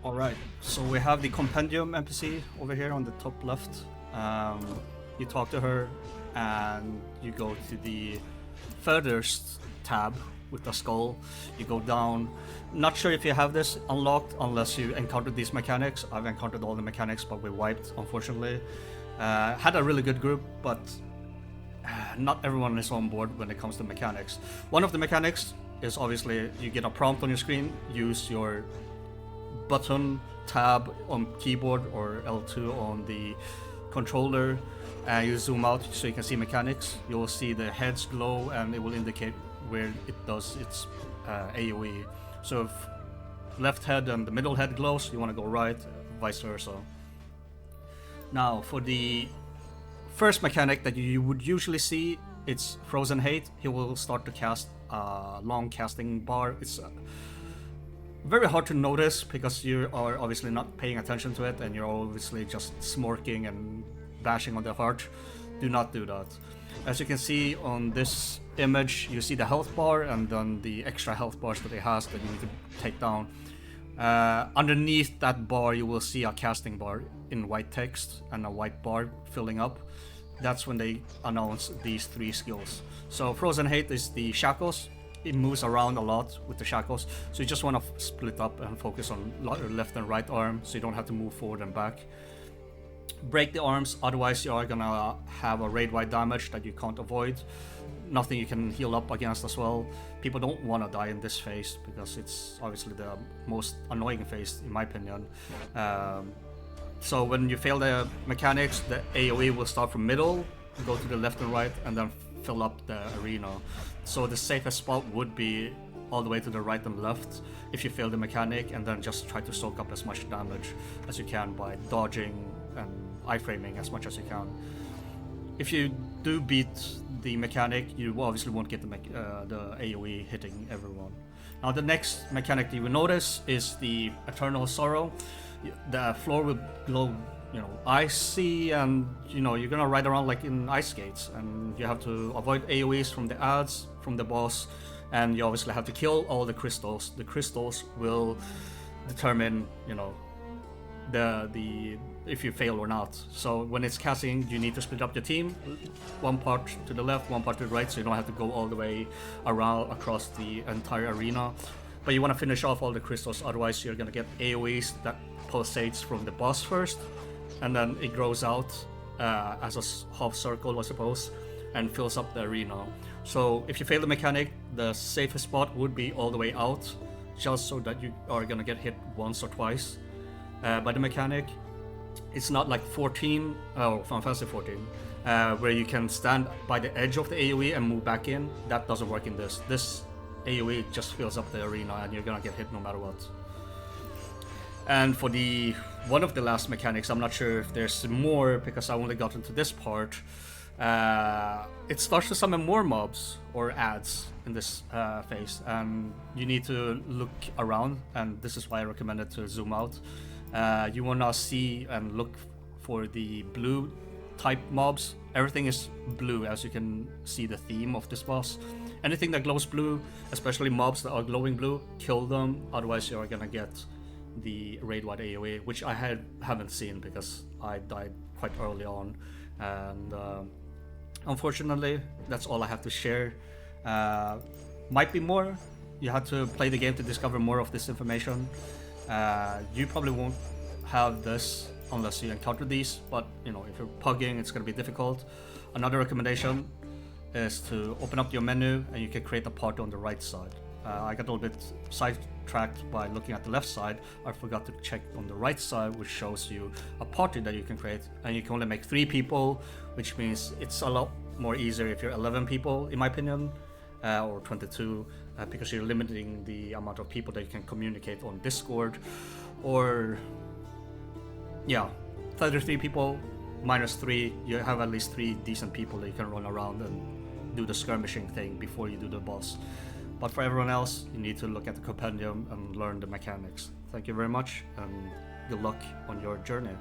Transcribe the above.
Alright, so we have the compendium NPC over here on the top left. You talk to her and you go to the furthest tab with the skull. You go down. Not sure if you have this unlocked unless you encountered these mechanics. I've encountered all the mechanics, but we wiped, unfortunately. Had a really good group, but not everyone is on board when it comes to mechanics. One of the mechanics is obviously you get a prompt on your screen, use your button tab on keyboard or L2 on the controller, and you zoom out so you can see mechanics. You'll see the heads glow and it will indicate where it does its AoE. So if left head and the middle head glows, you want to go right, vice versa. Now for the first mechanic that you would usually see, it's Frozen Hate. He will start to cast a long casting bar. It's very hard to notice because you are obviously not paying attention to it and you're obviously just smirking and bashing on the heart. Do not do that. As you can see on this image, you see the health bar and then the extra health bars that it has that you need to take down. Underneath that bar you will see a casting bar in white text and a white bar filling up. That's when they announce these three skills. So Frozen Hate is the Shackles. It moves around a lot with the Shackles, so you just want to split up and focus on left and right arm so you don't have to move forward and back. Break the arms, otherwise you are gonna have a raid-wide damage that you can't avoid. Nothing you can heal up against as well. People don't want to die in this phase because it's obviously the most annoying phase in my opinion. So when you fail the mechanics, the AoE will start from middle, go to the left and right, and then fill up the arena. So the safest spot would be all the way to the right and left if you fail the mechanic, and then just try to soak up as much damage as you can by dodging and iframing as much as you can. If you do beat the mechanic, you obviously won't get the AoE hitting everyone. Now the next mechanic that you will notice is the Eternal Sorrow. The floor will glow, icy, and you're gonna ride around like in ice skates, and you have to avoid AoEs from the ads, from the boss, and you obviously have to kill all the crystals. The crystals will determine, the if you fail or not. So when it's casting, you need to split up your team, one part to the left, one part to the right, so you don't have to go all the way around across the entire arena. But you want to finish off all the crystals, otherwise you're gonna get AoEs that pulsates from the boss first, and then it grows out as a half circle, I suppose, and fills up the arena. So if you fail the mechanic, the safest spot would be all the way out, just so that you are gonna get hit once or twice by the mechanic. It's not like Final Fantasy 14, where you can stand by the edge of the AoE and move back in. That doesn't work in this. This AoE just fills up the arena and you're gonna get hit no matter what. And for one of the last mechanics, I'm not sure if there's more because I only got into this part. It starts to summon more mobs or ads in this phase, and you need to look around, and this is why I recommended to zoom out. You wanna see and look for the blue type mobs. Everything is blue, as you can see the theme of this boss. Anything that glows blue, especially mobs that are glowing blue, kill them, otherwise you're gonna get the raid-wide AoE, which I haven't seen because I died quite early on, and unfortunately that's all I have to share. Might be more. You have to play the game to discover more of this information. You probably won't have this unless you encounter these, but if you're pugging, it's going to be difficult. Another recommendation is to open up your menu and you can create a party on the right side. I got a little bit sidetracked by looking at the left side. I forgot to check on the right side, which shows you a party that you can create, and you can only make 3 people, which means it's a lot more easier if you're 11 people, in my opinion, or 22, because you're limiting the amount of people that you can communicate on Discord, or 33 people minus 3, you have at least 3 decent people that you can run around and do the skirmishing thing before you do the boss. But for everyone else, you need to look at the compendium and learn the mechanics. Thank you very much, and good luck on your journey.